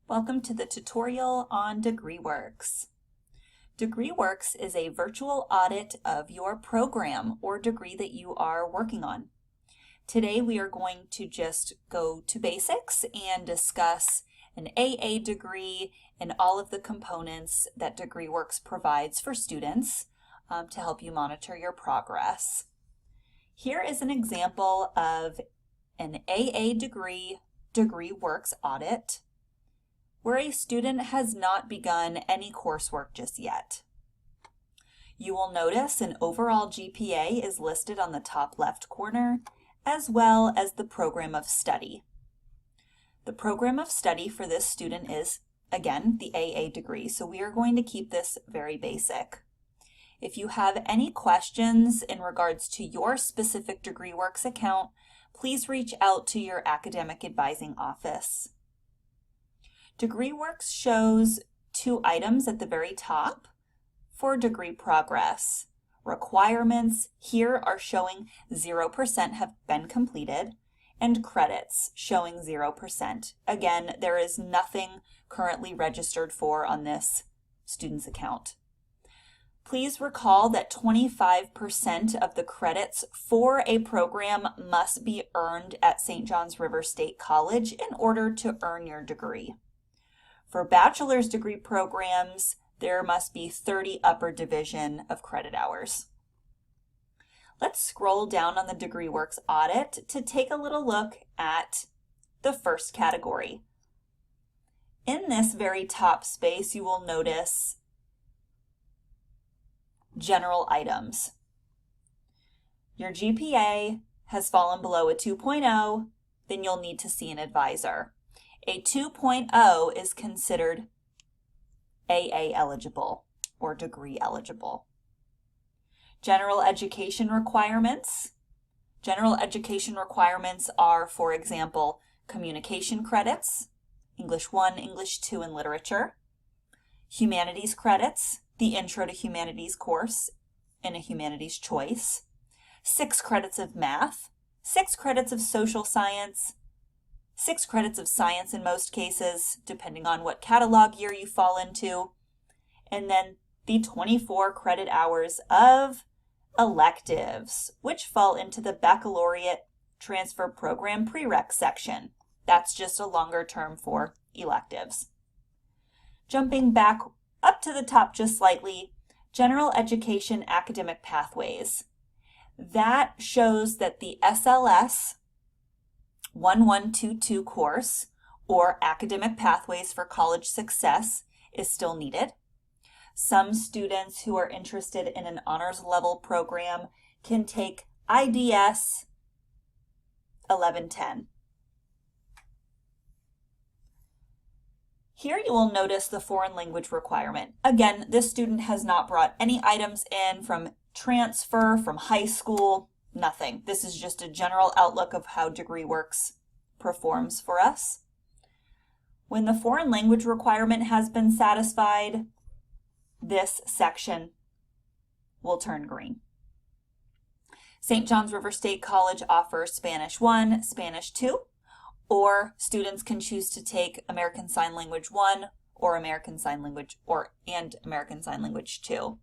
Welcome to the tutorial on DegreeWorks. DegreeWorks is a virtual audit of your program or degree that you are working on. Today we are going to just go to basics and discuss an AA degree and all of the components that DegreeWorks provides for students to help you monitor your progress. Here is an example of an AA degree DegreeWorks audit where a student has not begun any coursework just yet. You will notice an overall GPA is listed on the top left corner, as well as the program of study. The program of study for this student is, again, the AA degree, so we are going to keep this very basic. If you have any questions in regards to your specific DegreeWorks account, please reach out to your academic advising office. DegreeWorks shows two items at the very top for degree progress. Requirements here are showing 0% have been completed, and credits showing 0%. Again, there is nothing currently registered for on this student's account. Please recall that 25% of the credits for a program must be earned at St. John's River State College in order to earn your degree. For bachelor's degree programs, there must be 30 upper division of credit hours. Let's scroll down on the DegreeWorks audit to take a little look at the first category. In this very top space, you will notice general items. Your GPA has fallen below a 2.0, then you'll need to see an advisor. A 2.0 is considered AA eligible or degree eligible. General education requirements. General education requirements are, for example, communication credits, English 1, English 2, and literature. Humanities credits, the Intro to Humanities course in a humanities choice. 6 credits of math, 6 credits of social science, 6 credits of science in most cases, depending on what catalog year you fall into, and then the 24 credit hours of electives, which fall into the baccalaureate transfer program prereq section. That's just a longer term for electives. Jumping back up to the top just slightly, general education academic pathways. That shows that the SLS 1122 course, or Academic Pathways for College Success, is still needed. Some students who are interested in an honors level program can take IDS 1110. Here you will notice the foreign language requirement. Again, this student has not brought any items in from transfer, from high school, nothing. This is just a general outlook of how DegreeWorks performs for us. When the foreign language requirement has been satisfied, this section will turn green. St. John's River State College offers Spanish 1, Spanish 2, or students can choose to take American Sign Language 1 or American Sign Language and American Sign Language 2.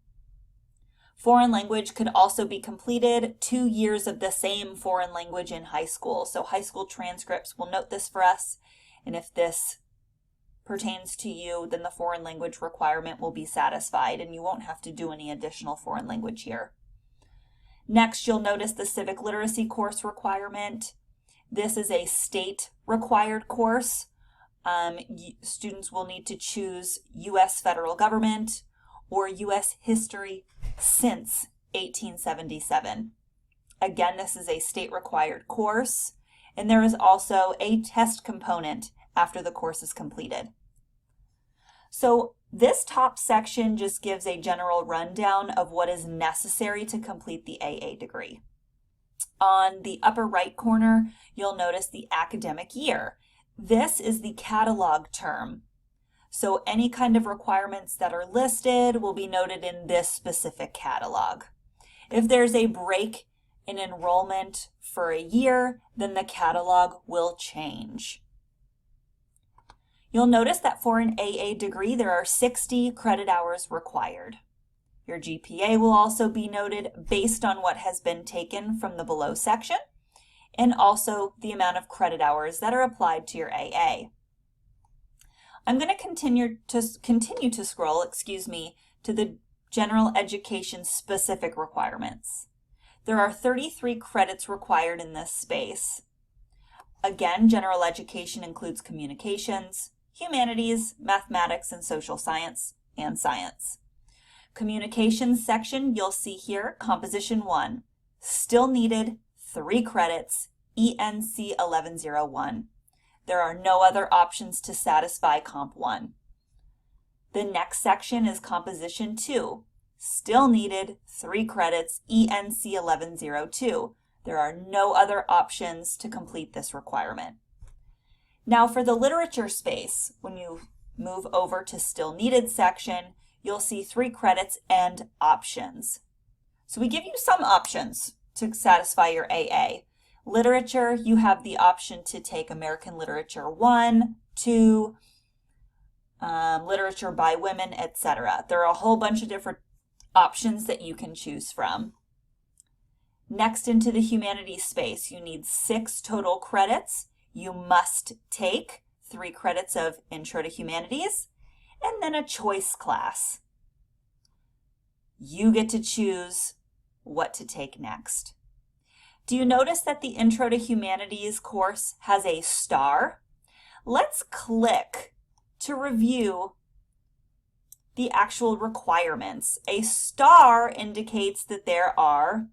Foreign language could also be completed 2 years of the same foreign language in high school. So high school transcripts will note this for us, and if this pertains to you, then the foreign language requirement will be satisfied and you won't have to do any additional foreign language here. Next, you'll notice the civic literacy course requirement. This is a state required course. Students will need to choose U.S. federal government or U.S. history since 1877. Again, this is a state required course, and there is also a test component after the course is completed. So this top section just gives a general rundown of what is necessary to complete the AA degree. On the upper right corner, you'll notice the academic year. This is the catalog term. So any kind of requirements that are listed will be noted in this specific catalog. If there's a break in enrollment for a year, then the catalog will change. You'll notice that for an AA degree, there are 60 credit hours required. Your GPA will also be noted based on what has been taken from the below section, and also the amount of credit hours that are applied to your AA. I'm going to continue to scroll, to the general education specific requirements. There are 33 credits required in this space. Again, general education includes communications, humanities, mathematics, and social science, and science. Communications section, you'll see here, Composition 1, still needed 3 credits, ENC 1101. There are no other options to satisfy Comp 1. The next section is Composition 2, still needed 3 credits, ENC 1102. There are no other options to complete this requirement. Now for the literature space, when you move over to still needed section, you'll see 3 credits and options. So we give you some options to satisfy your AA. Literature, you have the option to take American Literature 1, 2, literature by women, etc. There are a whole bunch of different options that you can choose from. Next, into the humanities space, you need 6 total credits. You must take 3 credits of Intro to Humanities, and then a choice class. You get to choose what to take next. Do you notice that the Intro to Humanities course has a star? Let's click to review the actual requirements. A star indicates that there are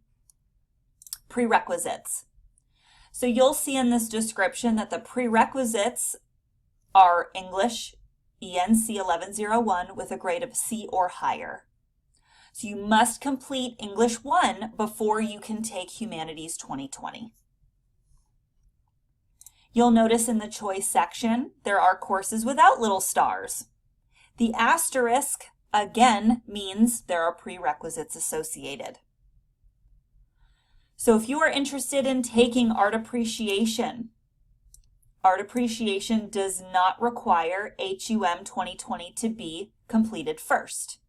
prerequisites. So you'll see in this description that the prerequisites are English, ENC 1101 with a grade of C or higher. So you must complete English 1 before you can take Humanities 2020. You'll notice in the choice section, there are courses without little stars. The asterisk, again, means there are prerequisites associated. So if you are interested in taking Art Appreciation does not require HUM 2020 to be completed first.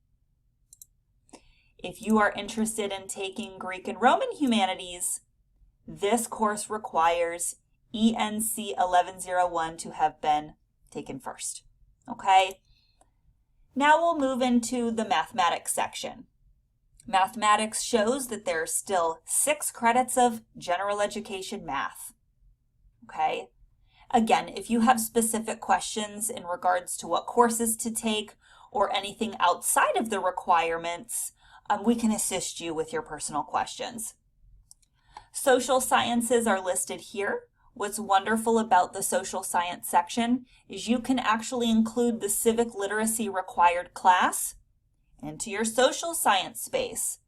If you are interested in taking Greek and Roman Humanities, this course requires ENC 1101 to have been taken first. Okay? Now we'll move into the mathematics section. Mathematics shows that there are still 6 credits of general education math. Okay? Again, if you have specific questions in regards to what courses to take or anything outside of the requirements, we can assist you with your personal questions. Social sciences are listed here. What's wonderful about the social science section is you can actually include the civic literacy required class into your social science space.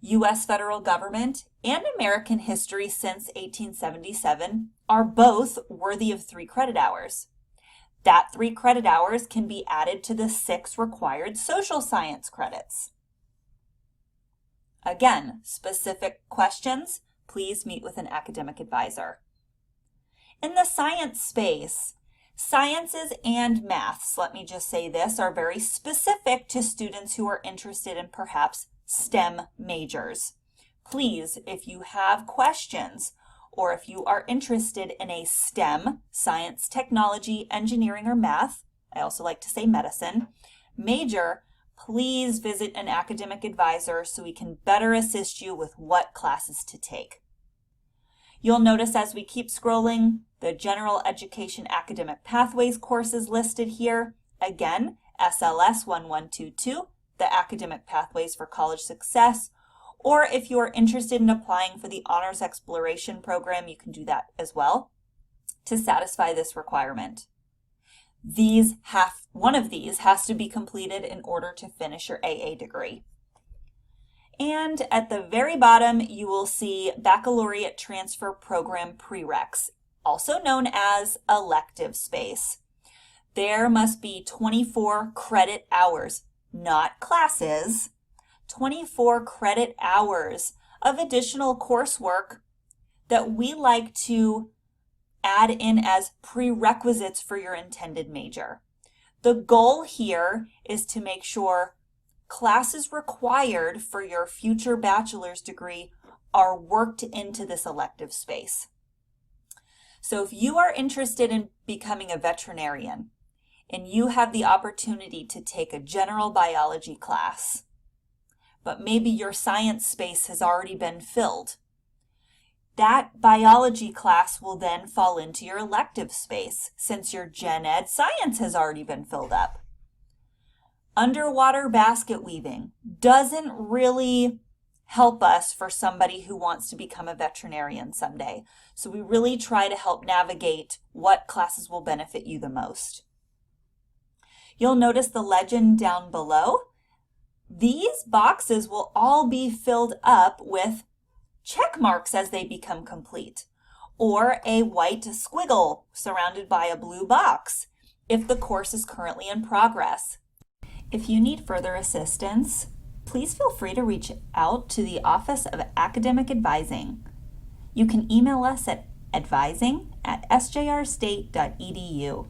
U.S. federal government and American history since 1877 are both worthy of 3 credit hours. That 3 credit hours can be added to the 6 required social science credits. Again, specific questions, please meet with an academic advisor. In the science space, sciences and maths, let me just say this, are very specific to students who are interested in perhaps STEM majors. Please, if you have questions or if you are interested in a STEM, science, technology, engineering, or math, I also like to say medicine, major, please visit an academic advisor so we can better assist you with what classes to take. You'll notice as we keep scrolling, the General Education Academic Pathways courses listed here. Again, SLS 1122, the Academic Pathways for College Success. Or if you are interested in applying for the Honors Exploration Program, you can do that as well to satisfy this requirement. One of these has to be completed in order to finish your AA degree. And at the very bottom, you will see Baccalaureate Transfer Program Prereqs, also known as elective space. There must be 24 credit hours, not classes, 24 credit hours of additional coursework that we like to add in as prerequisites for your intended major. The goal here is to make sure classes required for your future bachelor's degree are worked into this elective space. So if you are interested in becoming a veterinarian and you have the opportunity to take a general biology class, but maybe your science space has already been filled, that biology class will then fall into your elective space since your gen ed science has already been filled up. Underwater basket weaving doesn't really help us for somebody who wants to become a veterinarian someday. So we really try to help navigate what classes will benefit you the most. You'll notice the legend down below. These boxes will all be filled up with check marks as they become complete, or a white squiggle surrounded by a blue box if the course is currently in progress. If you need further assistance, please feel free to reach out to the Office of Academic Advising. You can email us at advising@sjrstate.edu.